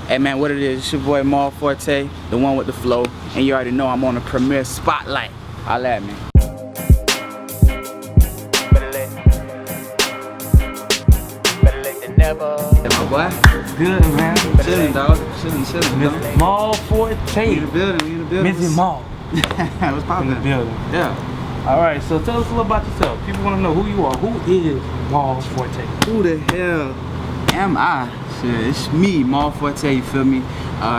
Hey man, what it is? It's your boy MalForte, the one with the flow, and you already know I'm on the premiere spotlight. Holla at me. Boy, good, man. Chillin', dog. Chillin', dog. MalForte. We in the building. Mrs. Mal. What's poppin'? In the building. Yeah. Alright, so tell us a little about yourself. People want to know who you are. Who is MalForte? Who the hell am I? Shit, it's me, MalForte, you feel me?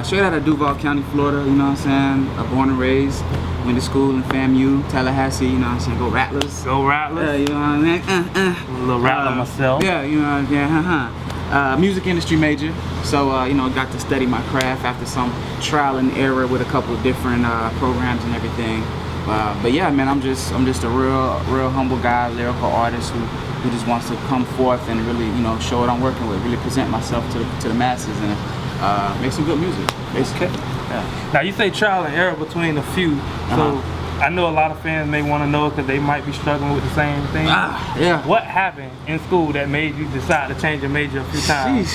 Straight out of Duval County, Florida, you know what I'm saying? Born and raised. Went to school in FAMU, Tallahassee, you know what I'm saying? Go Rattlers. Go Rattlers. You know what I mean? I'm a little Rattler myself. Yeah, you know what I'm saying? Music industry major, so you know, got to study my craft after some trial and error with a couple of different programs and everything. But yeah, man, I'm just a real humble guy, lyrical artist who just wants to come forth and really, you know, show what I'm working with, really present myself to the masses and make some good music, basically. Okay. Yeah. Now you say trial and error between a few, so I know a lot of fans may want to know because they might be struggling with the same thing. Yeah. What happened in school that made you decide to change your major a few times?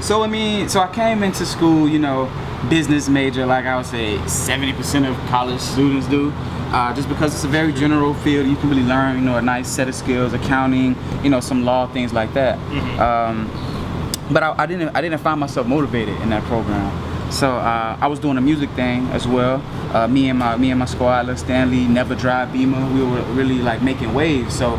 So I came into school, you know, business major, like I would say 70% of college students do. Just because it's a very general field, you can really learn, you know, a nice set of skills, accounting, you know, some law, things like that. But I didn't find myself motivated in that program. So I was doing a music thing as well. Me and my squad, Lil Stanley, Never Drive Beamer, we were really like making waves. So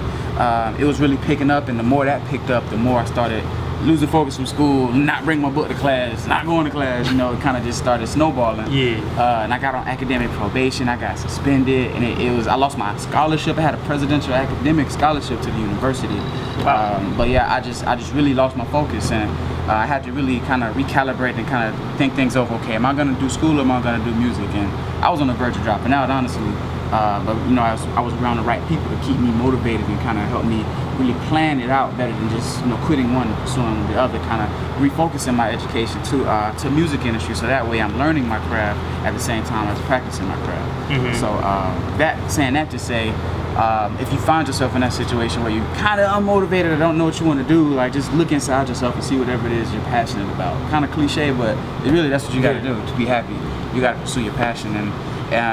it was really picking up, and the more that picked up, the more I started losing focus from school, not bringing my book to class, not going to class. You know, it kind of just started snowballing. Yeah. And I got on academic probation. I got suspended, and I lost my scholarship. I had a presidential academic scholarship to the university. Wow. But yeah, I just really lost my focus, and I had to really kind of recalibrate and kind of think things over. Okay, am I gonna do school or am I gonna do music? And I was on the verge of dropping out, honestly. But you know, I was around the right people to keep me motivated and kind of help me really plan it out better than just, you know, quitting one and pursuing the other. Kind of refocusing my education to music industry, so that way I'm learning my craft at the same time as practicing my craft. So saying that to say, if you find yourself in that situation where you're kind of unmotivated or don't know what you want to do, like just look inside yourself and see whatever it is you're passionate about. Kind of cliche, but really that's what you got to do to be happy. You got to pursue your passion, and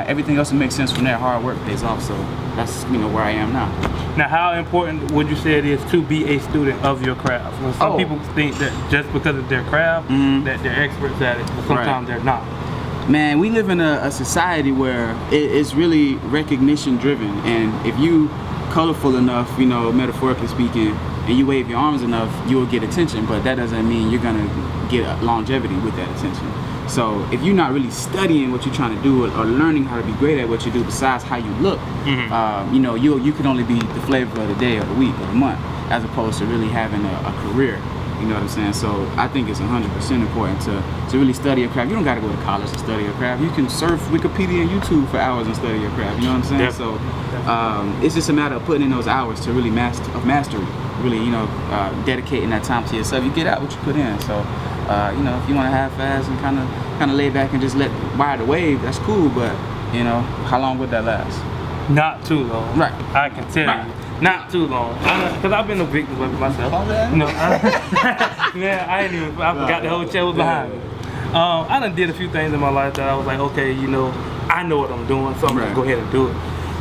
everything else that makes sense from there. Hard work pays off. So that's, you know, where I am now. Now, how important would you say it is to be a student of your craft? Well, some people think that just because of their craft, that they're experts at it, but sometimes they're not. Man, we live in a society where it's really recognition driven, and if you colorful enough, you know, metaphorically speaking, and you wave your arms enough, you will get attention, but that doesn't mean you're gonna get longevity with that attention. So if you're not really studying what you're trying to do or learning how to be great at what you do besides how you look, you know, you can only be the flavor of the day or the week or the month, as opposed to really having a career. You know what I'm saying? So I think it's 100% important to really study your craft. You don't got to go to college to study your craft. You can surf Wikipedia and YouTube for hours and study your craft. You know what I'm saying? So it's just a matter of putting in those hours to really mastery. Really, you know, dedicating that time to yourself. You get out what you put in. So, you know, if you want to half-ass and kind of lay back and just ride the wave, that's cool. But you know, how long would that last? Not too long. Right. I can tell you. Not too long, because I've been a victim of it myself. No, man, I forgot the whole chair was behind me. I done did a few things in my life that I was like, okay, you know, I know what I'm doing, so I'm gonna go ahead and do it.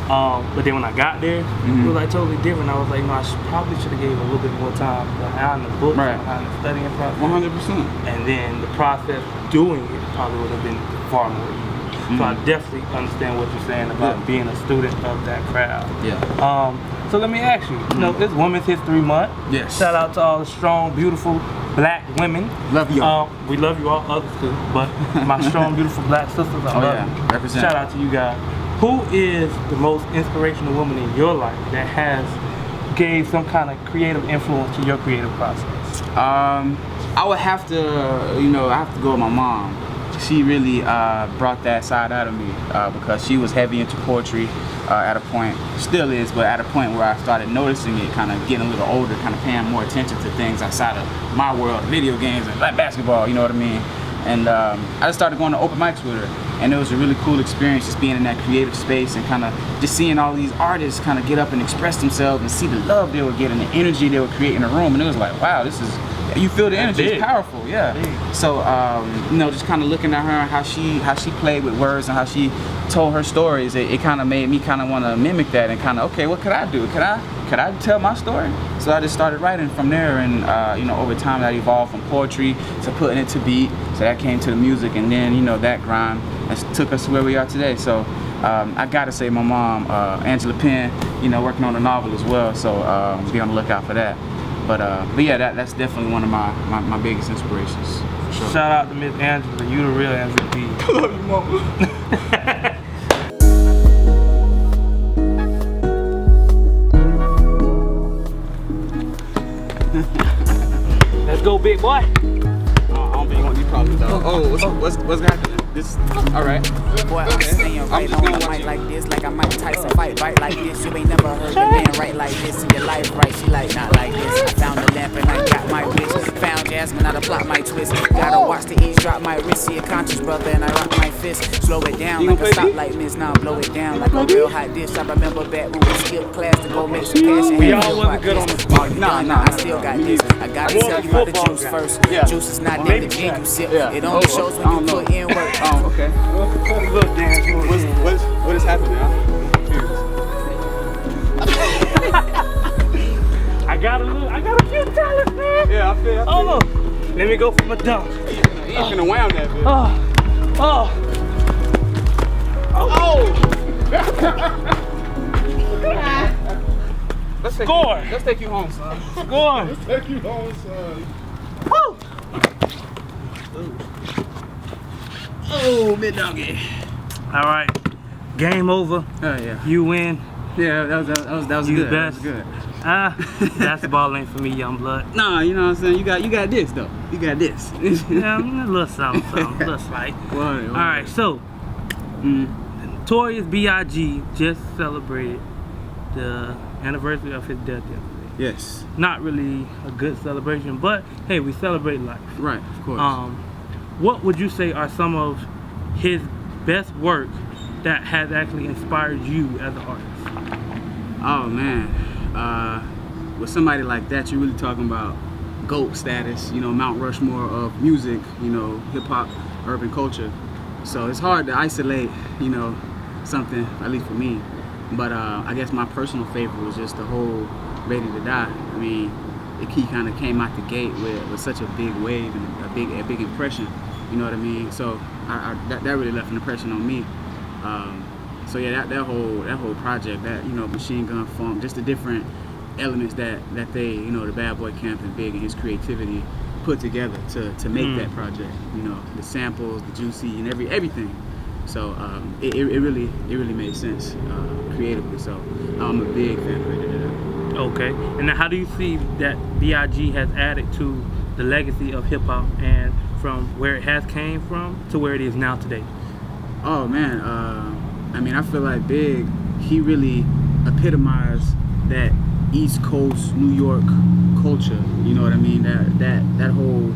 But then when I got there, it was like totally different. I was like, no, I probably should have gave a little bit more time behind the book, behind the studying process. 100%. And then the process of doing it probably would have been far more easy. So I definitely understand what you're saying about being a student of that craft. So let me ask you, you know, it's Women's History Month. Yes. Shout out to all the strong, beautiful black women. Love you all. We love you all, others too, but my strong, beautiful black sisters, I love you. Represent. Shout out to you guys. Who is the most inspirational woman in your life that has gave some kind of creative influence to your creative process? I would have to, you know, I have to go with my mom. She really brought that side out of me because she was heavy into poetry at a point, still is, but at a point where I started noticing it, kind of getting a little older, kind of paying more attention to things outside of my world, video games and like basketball, you know what I mean? And I just started going to open mics with her, and it was a really cool experience just being in that creative space and kind of just seeing all these artists kind of get up and express themselves and see the love they were getting, the energy they would create in the room, and it was like, wow, this is You feel the energy. Big. It's powerful. Yeah. Big. So you know, just kind of looking at her and how she played with words and how she told her stories, it kind of made me kind of want to mimic that and kind of, okay, what could I do? Could I tell my story? So I just started writing from there, and you know, over time that evolved from poetry to putting it to beat. So that came to the music, and then you know that grind took us to where we are today. So I gotta say, my mom, Angela Penn, you know, working on a novel as well. So be on the lookout for that. But yeah, that's definitely one of my biggest inspirations. For sure. Shout out to Miss Angela. You the real Angela P. Love you, mama. Let's go, big boy. I don't think you want these problems though. Oh, what's happening? This, all right. Boy, I'm staying right on the mic like this, like I Mike Tyson fight right like this. You ain't never heard the man right like this in your life, right? She like not like this. I found the lamp and I got my wish. Found Jasmine, now the plot my twist. Gotta watch the eavesdrop my wrist. See a conscious brother and I rock my fist. Slow it down like a stoplight miss. Now blow it down like a real hot dish. I remember back when we skipped class to go make some cash. And We all wasn't good on the Nah, I still got this. I gotta tell you about the juice first. Juice is not in the gin you sip. It only shows when you put in work. Oh, okay. Look, dance. What is happening? I'm confused. I got a few talents, man. Yeah, I feel. Oh, let me go for my dunk. You ain't finna wham that bitch. Let's take Score. Let's take you home, son. Score. Take you home, son. Woo. Oh, mid doggy. All right, game over. Oh yeah. You win. Yeah, that was You good. the That best. was good. Basketball ain't for me, young blood. Nah, you know what I'm saying. You got this though. You got this. Yeah, a little something, little slight. All Alright, so Notorious B.I.G. just celebrated the anniversary of his death yesterday. Yes. Not really a good celebration, but hey, we celebrate life. Right. Of course. What would you say are some of his best work that has actually inspired you as an artist? Oh man, with somebody like that, you're really talking about GOAT status, you know, Mount Rushmore of music, you know, hip hop, urban culture. So it's hard to isolate, you know, something, at least for me. But I guess my personal favorite was just the whole Ready to Die. I mean, he kind of came out the gate with such a big wave and a big impression. You know what I mean? So that really left an impression on me. So yeah, that whole project, that, you know, Machine Gun Funk, just the different elements that they, you know, the Bad Boy Camp and Big and his creativity put together to make that project. You know, the samples, the juicy, and everything. So it really made sense creatively. So I'm a big fan of Ready to Die. Okay, and now how do you see that B.I.G. has added to the legacy of hip hop and from where it has came from to where it is now today? Oh man, I mean, I feel like Big, he really epitomized that East Coast New York culture. You know what I mean? That whole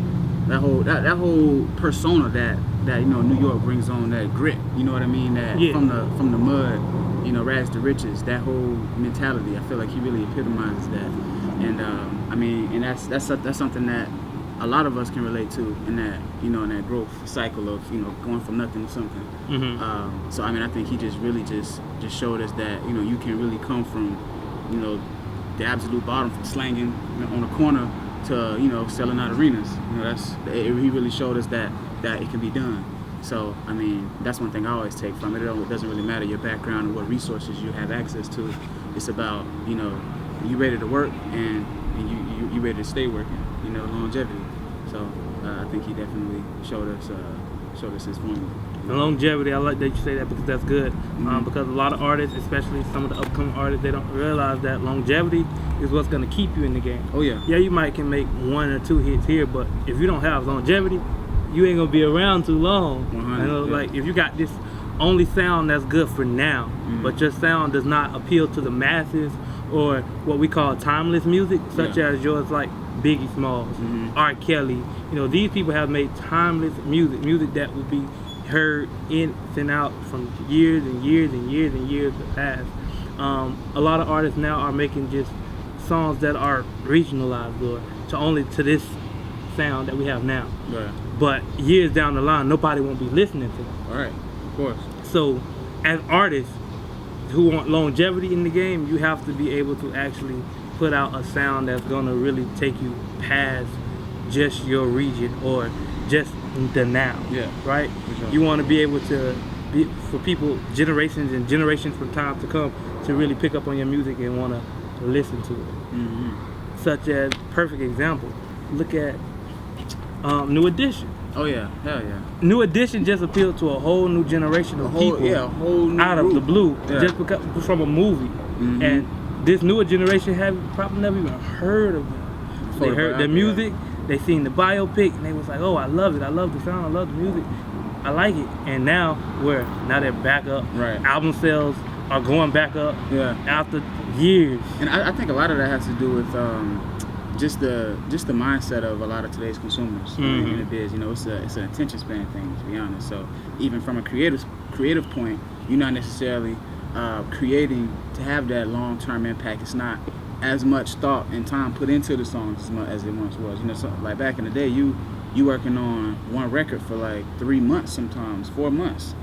persona that you know New York brings on, that grit. You know what I mean? That from the mud, you know, rags to riches. That whole mentality. I feel like he really epitomizes that. And I mean, and that's something that a lot of us can relate to in that, you know, in that growth cycle of, you know, going from nothing to something. So I mean, I think he just really just showed us that, you know, you can really come from, you know, the absolute bottom, from slanging, you know, on the corner to, you know, selling out arenas. You know, he really showed us that it can be done. So I mean, that's one thing I always take from it. It doesn't really matter your background and what resources you have access to. It's about, you know, you ready to work and you ready to stay working. You know, longevity. So I think he definitely showed us his formula. The longevity, I like that you say that because that's good. Because a lot of artists, especially some of the upcoming artists, they don't realize that longevity is what's going to keep you in the game. Oh yeah. Yeah, you can make 1 or 2 hits here, but if you don't have longevity, you ain't gonna be around too long. 100, you know, yeah. like if you got this only sound that's good for now, but your sound does not appeal to the masses or what we call timeless music, such as yours, like Biggie Smalls, R. Kelly. You know, these people have made timeless music that will be heard in and out from years and years and years and years past. A lot of artists now are making just songs that are regionalized or to this sound that we have now. Right. But years down the line, nobody won't be listening to them. All right. Of course. So, as artists who want longevity in the game, you have to be able to actually put out a sound that's gonna really take you past just your region or just the now. Yeah. Right? Sure. You want to be able to be for people, generations and generations from time to come, to really pick up on your music and want to listen to it. Mm-hmm. Such as, perfect example, look at New Edition. Oh yeah, hell yeah. New Edition just appealed to a whole new generation of people a whole new out of the blue, Yeah. just because from a movie. Mm-hmm. And this newer generation have probably never even heard of them. They heard the music, they seen the biopic, and they was like, oh, I love it, I love the sound, I love the music, I like it. And now they're back up. Right. Album sales are going back up after years. And I think a lot of that has to do with just the mindset of a lot of today's consumers in the biz. You know, it's an attention span thing, to be honest. So even from a creative point, you're not necessarily creating to have that long-term impact. It's not as much thought and time put into the songs as much as it once was. You know, so like back in the day, you working on one record for like 3 months, sometimes 4 months,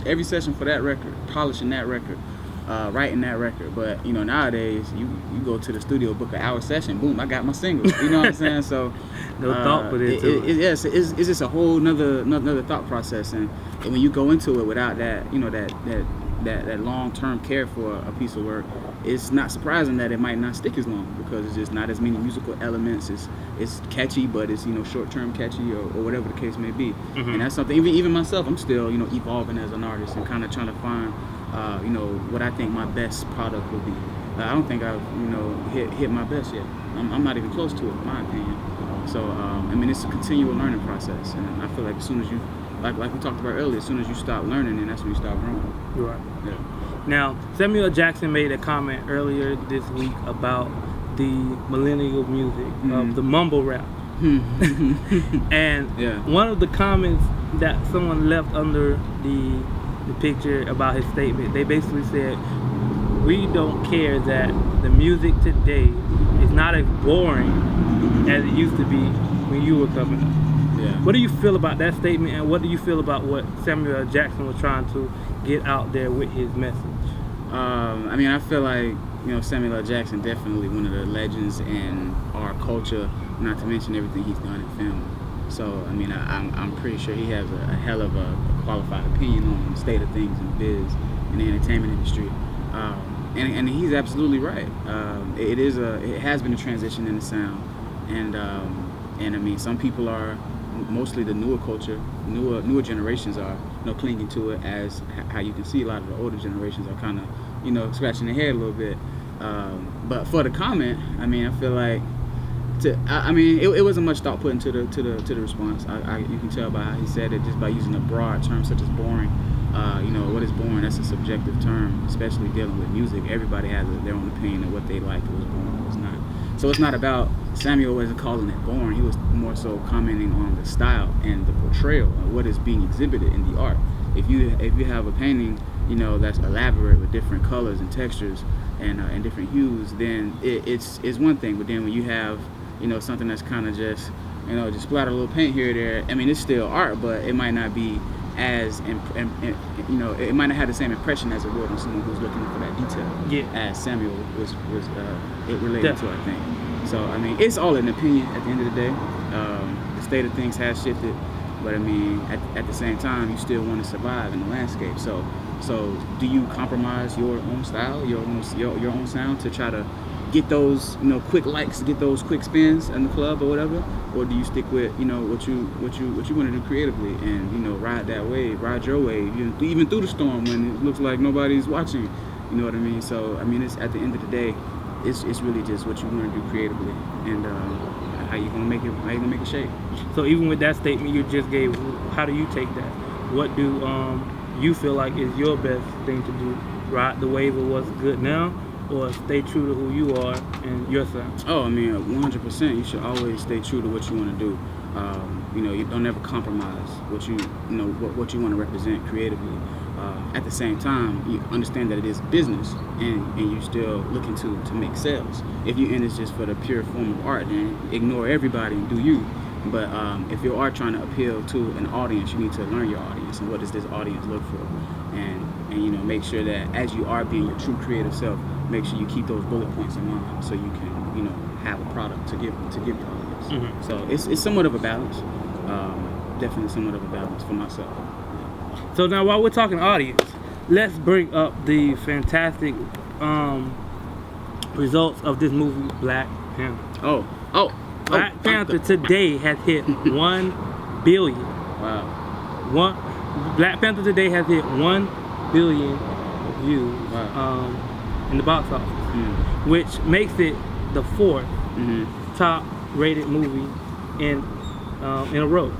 every session for that record, polishing that record, writing that record. But you know, nowadays you go to the studio, book an hour session, boom, I got my single. You know what I'm saying? So no thought put into it. Yes, it's just a whole another thought process, and when you go into it without that, you know, that long-term care for a piece of work, it's not surprising that it might not stick as long, because it's just not as many musical elements. It's catchy, but it's, you know, short-term catchy or whatever the case may be. Mm-hmm. And that's something, even myself, I'm still, you know, evolving as an artist and kind of trying to find, you know, what I think my best product will be. I don't think I've, you know, hit my best yet. I'm not even close to it, in my opinion. So, I mean, it's a continual learning process, and I feel like as soon as you, like we talked about earlier, as soon as you stop learning, then that's when you start growing. Right. Yeah. Now, Samuel Jackson made a comment earlier this week about the millennial music of the mumble rap. And one of the comments that someone left under the picture about his statement, they basically said, we don't care that the music today is not as boring as it used to be when you were coming up. Yeah. What do you feel about that statement, and what do you feel about what Samuel Jackson was trying to get out there with his message? I mean, I feel like, you know, Samuel L. Jackson, definitely one of the legends in our culture, not to mention everything he's done in film. So, I mean, I'm pretty sure he has a hell of a qualified opinion on the state of things in biz, in the entertainment industry. And he's absolutely right. It has been a transition in the sound, and I mean, some people are, mostly the newer culture, newer generations are, you know, clinging to it, as how you can see a lot of the older generations are kind of, you know, scratching their head a little bit. But for the comment, I mean, I feel like, it wasn't much thought put into the response. You can tell by how he said it, just by using a broad term such as boring. You know, what is boring? That's a subjective term, especially dealing with music. Everybody has their own opinion of what they like, what was boring, what was not. So it's not about, Samuel wasn't calling it boring. He was more so commenting on the style and the portrayal of what is being exhibited in the art. If you have a painting, you know, that's elaborate with different colors and textures and different hues, then it's one thing. But then when you have, you know, something that's kind of just, you know, just splatter a little paint here or there, I mean, it's still art, but it might not be as, you know, it might not have the same impression as it would on someone who's looking for that detail, as Samuel was it related to, I think. So, I mean, it's all an opinion at the end of the day. The state of things has shifted, but I mean, at the same time, you still want to survive in the landscape. So do you compromise your own style, your own sound to try to get those, you know, quick likes, get those quick spins in the club or whatever, or do you stick with, you know, what you want to do creatively and, you know, ride that wave, ride your wave, even through the storm when it looks like nobody's watching, you know what I mean? So I mean, it's at the end of the day, it's really just what you want to do creatively and how you gonna make it shape. So even with that statement you just gave, how do you take that? What do you feel like is your best thing to do? Ride the wave of what's good now, or stay true to who you are and your sound? Oh, I mean, 100%. You should always stay true to what you want to do. You know, you don't ever compromise what you want to represent creatively. At the same time, you understand that it is business, and you're still looking to make sales. If you're in this just for the pure form of art, then ignore everybody and do you. But if you are trying to appeal to an audience, you need to learn your audience and what does this audience look for, and you know, make sure that as you are being your true creative self, make sure you keep those bullet points in mind so you can, you know, have a product to give the audience. So it's somewhat of a balance, definitely somewhat of a balance for myself. So now, while we're talking audience, let's bring up the fantastic results of this movie, Black Panther. Black Panther today has hit 1 billion. Wow. Black Panther today has hit 1 billion views in the box office, which makes it the 4th top rated movie in a row.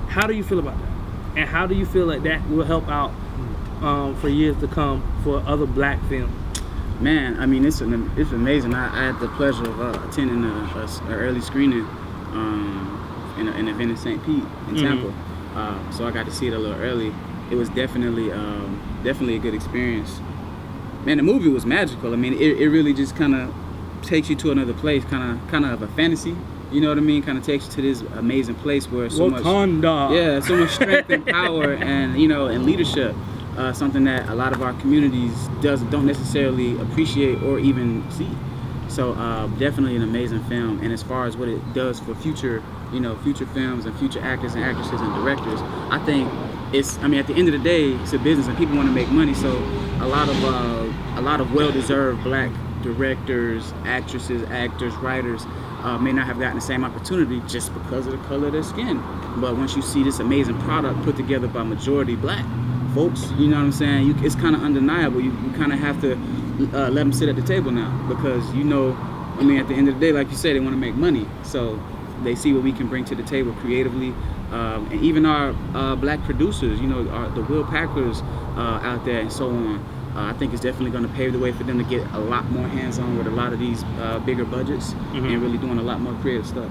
How do you feel about that? And how do you feel like that will help out for years to come for other black films? Man, I mean, it's amazing. I had the pleasure of attending an early screening in an event in St. Pete in Tampa. So I got to see it a little early. It was definitely a good experience. Man, the movie was magical. I mean, it really just kind of takes you to another place, kind of a fantasy. You know what I mean? Kind of takes you to this amazing place where so much strength and power, and you know, and leadership. Something that a lot of our communities don't necessarily appreciate or even see. So definitely an amazing film. And as far as what it does for future films and future actors and actresses and directors, I think at the end of the day, it's a business and people want to make money. So a lot of well-deserved black directors, actresses, actors, writers may not have gotten the same opportunity just because of the color of their skin. But once you see this amazing product put together by majority black folks, you know what I'm saying? It's kind of undeniable. You kind of have to let them sit at the table now, because you know, I mean, at the end of the day, like you said, they want to make money. So they see what we can bring to the table creatively, and even our black producers, you know, the Will Packers out there and so on. I think it's definitely going to pave the way for them to get a lot more hands-on with a lot of these bigger budgets and really doing a lot more creative stuff.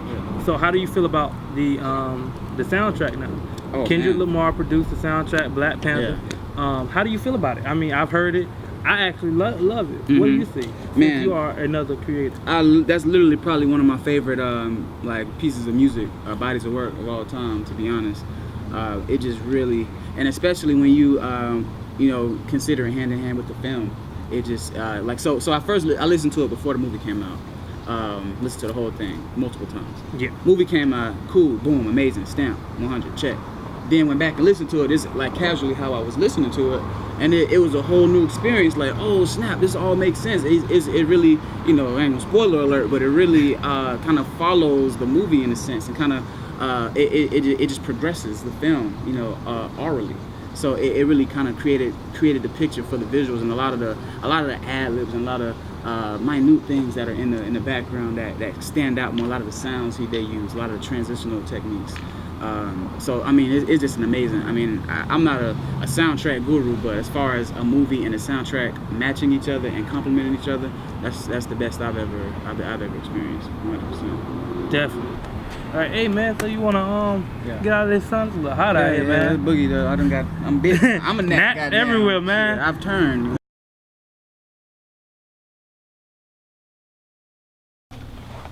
Yeah. So how do you feel about the soundtrack now? Kendrick Lamar produced the soundtrack, Black Panther. Yeah. How do you feel about it? I mean, I've heard it. I actually love it. What do you think? Man, you are another creator. That's literally probably one of my favorite like pieces of music, bodies of work of all time, to be honest. It just really, and especially when you you know, consider it hand in hand with the film, it just so I listened to it before the movie came out. Listened to the whole thing multiple times. Yeah. Movie came out, cool, boom, amazing, stamp, 100, check. Then went back and listened to it. It's like casually how I was listening to it, and it was a whole new experience. Like, oh snap, this all makes sense. It really, you know, ain't no spoiler alert, but it really kind of follows the movie in a sense, and kind of it just progresses the film, you know, orally. So it really kind of created the picture for the visuals, and a lot of the ad libs and a lot of minute things that are in the background that stand out more. A lot of the sounds they use, a lot of the transitional techniques. So I mean, it's just an amazing. I mean, I'm not a soundtrack guru, but as far as a movie and a soundtrack matching each other and complementing each other, that's the best I've ever experienced. 100%. Definitely. All right, hey man, so you wanna get out of this sun? It's a little hot out here, man. Boogie though, I'm busy. I'm a gnat everywhere, man. Yeah, I've turned.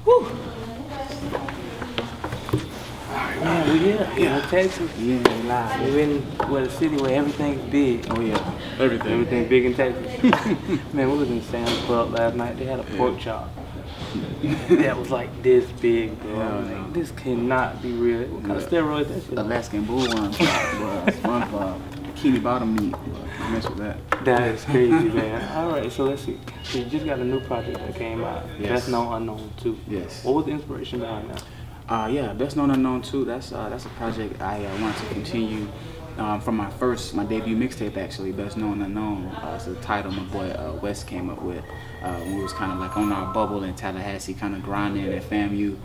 Whew. Man, we here in Texas. Yeah, live. We're in a city where everything's big. Oh yeah, everything big in Texas. Man, we was in Sam's Club last night. They had a pork chop that was like this big, bro. Yeah, like, this cannot be real. What kind of steroids that shit? Alaskan bullworm, SpongeBob, bikini bottom meat. I mess with that. That is crazy, man. All right, so let's see. So you just got a new project that came out. Yes. Best Known Unknown 2. Yes. What was the inspiration behind that? Yeah, Best Known Unknown 2. That's a project I wanted to continue from my debut mixtape, actually, Best Known Unknown. It's the title my boy Wes came up with. We was kind of like on our bubble in Tallahassee, kind of grinding at FAMU,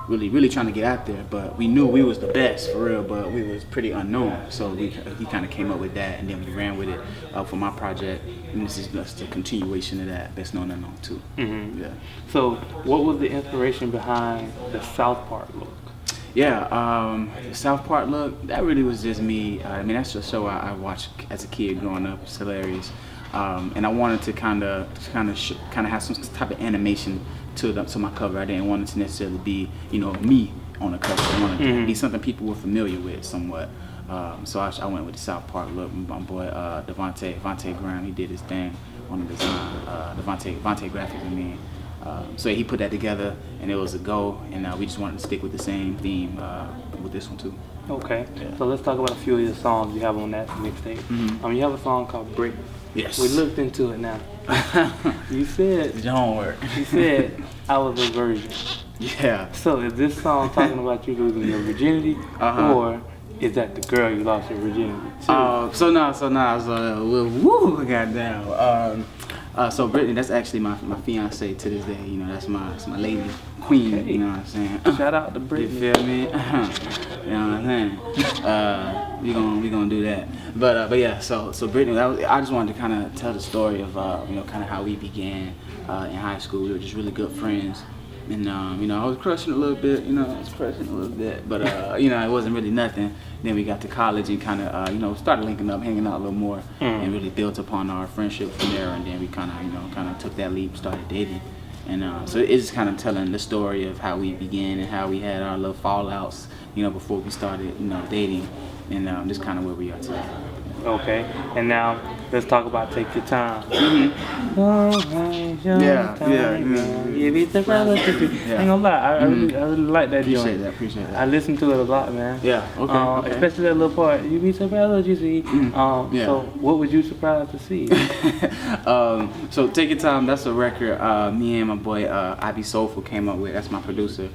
really trying to get out there. But we knew we was the best for real, but we was pretty unknown. So he kind of came up with that, and then we ran with it for my project. And this is just a continuation of that, Best Known Unknown 2. Mm-hmm. Yeah. So what was the inspiration behind the South Park look? Yeah, the South Park look, that really was just me. I mean, that's a show I watched as a kid growing up. It's hilarious. and I wanted to kind of have some type of animation to my cover. I didn't want it to necessarily be, me on the cover. I wanted it to be something people were familiar with somewhat. So I went with the South Park look. My boy Devontae Graham, he did his thing on the design. Devontae Graphics, I mean. So he put that together, and it was a go. And we just wanted to stick with the same theme with this one too. Okay. Yeah. So let's talk about a few of the songs you have on that mixtape. You have a song called Brick. Yes. We looked into it now. You said. Don't work. You said I was a virgin. Yeah. So is this song talking about you losing your virginity, or is that the girl you lost your virginity to? So woo, goddamn. So Brittany, that's actually my fiance to this day. That's my lady queen. Okay. You know what I'm saying? Shout out to Brittany. You feel me? You know what I'm saying? We gonna do that. But yeah. So Brittany, I just wanted to kind of tell the story of kind of how we began in high school. We were just really good friends. And I was crushing a little bit, but it wasn't really nothing. Then we got to college and kind of, started linking up, hanging out a little more, and really built upon our friendship from there. And then we kind of took that leap, started dating, and so it's just kind of telling the story of how we began and how we had our little fallouts, before we started, dating, and just kind of where we are today. Okay, and now let's talk about Take Your Time. Yeah. Give it the relative. Ain't gonna lie, I really like that joint. Appreciate that. I listen to it a lot, man. Yeah, okay. Especially that little part. You be surprised, you see. So what was you surprised to see? So Take Your Time, that's a record me and my boy I.B. Soulful came up with. That's my producer.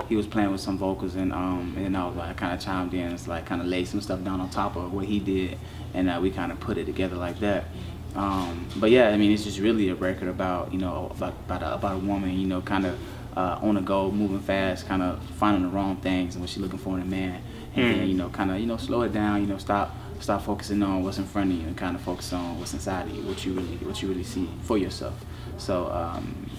He was playing with some vocals, and I was like, kind of chimed in. It's like kind of laid some stuff down on top of what he did, and we kind of put it together like that. But yeah, I mean, it's just really a record about about a woman, kind of on the go, moving fast, kind of finding the wrong things and what she's looking for in a man, and then kind of slow it down, stop focusing on what's in front of you and kind of focus on what's inside of you, what you really see for yourself. So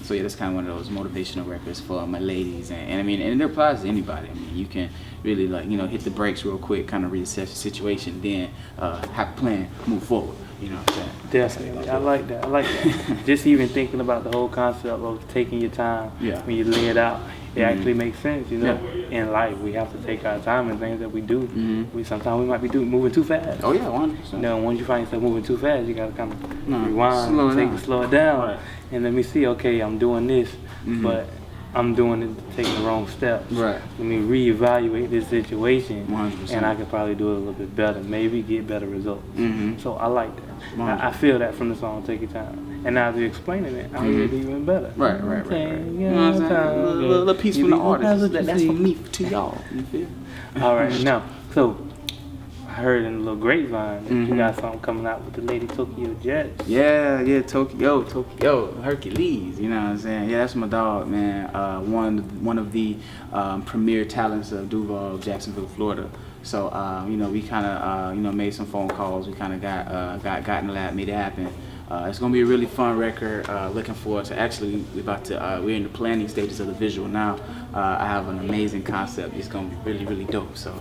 yeah, that's kind of one of those motivational records for my ladies, and I mean, and it applies to anybody. I mean, you can really hit the brakes real quick, kind of reassess the situation, then have a plan, move forward. You know what I'm saying? Definitely, I like that. Just even thinking about the whole concept of taking your time when you lay it out, it actually makes sense. In life, we have to take our time in things that we do. Sometimes we might be moving too fast. Oh yeah, 100%. Once you find yourself moving too fast, you gotta kind of rewind, slow it down, and let me see. Okay, I'm doing this, but I'm doing it, taking the wrong steps. Right. Let me reevaluate this situation, 100%. and I could probably do it a little bit better. Maybe get better results. So I like that. 100%. I feel that from the song "Take Your Time," and now as you're explaining it, I hear it even better. Right. You know what I'm saying? A little piece from the artist. That's from me to y'all. You feel? All right, now so. I heard in a little grapevine that you got something coming out with the lady Tokyo Jets. Yeah, Tokyo, Hercules. You know what I'm saying? Yeah, that's my dog, man. One of the premier talents of Duval, Jacksonville, Florida. So we kind of made some phone calls. We kind of got in the lab, made it happen. It's gonna be a really fun record. Looking forward to actually we're in the planning stages of the visual now. I have an amazing concept. It's gonna be really dope. So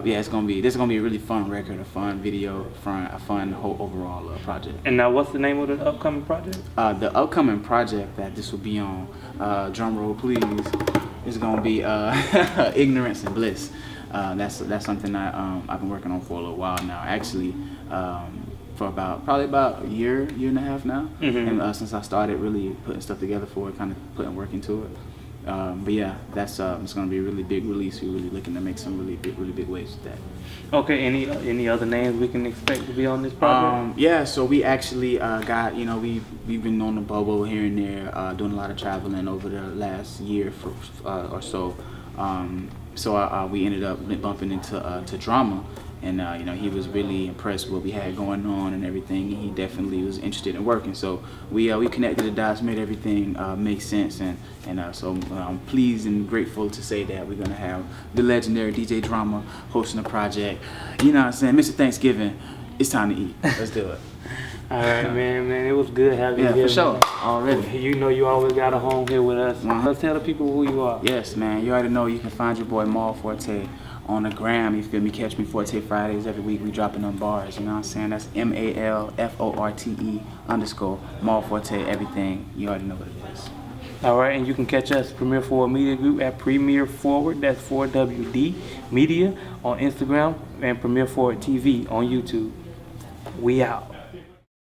this is gonna be a really fun record, a fun video, a fun whole overall project. And now, what's the name of the upcoming project? The upcoming project that this will be on, drum roll please, is gonna be Ignorance and Bliss. That's something that I've been working on for a little while now. Actually. For probably about a year and a half now, and since I started really putting stuff together for it, kind of putting work into it. But yeah, that's it's gonna be a really big release. We're really looking to make some really big waves with that. Okay, any other names we can expect to be on this project? Yeah, so we actually got we've been on the bubble here and there, doing a lot of traveling over the last year or so. So we ended up bumping into Drama. And he was really impressed with what we had going on and everything. And he definitely was interested in working. So we connected the dots, made everything make sense. And so I'm pleased and grateful to say that we're gonna have the legendary DJ Drama hosting a project. You know what I'm saying, Mr. Thanksgiving, it's time to eat. Let's do it. All right, man, it was good having you here. Yeah, for sure. Man. Already. You always got a home here with us. Let's tell the people who you are. Yes, man. You already know you can find your boy MalForte On the gram, you feel me? Catch me Forte Fridays every week. We dropping them bars, you know what I'm saying? That's MalForte MalForte, everything. You already know what it is. All right, and you can catch us Premier Forward Media Group at Premier Forward. That's 4WD Media on Instagram and Premier Forward TV on YouTube. We out.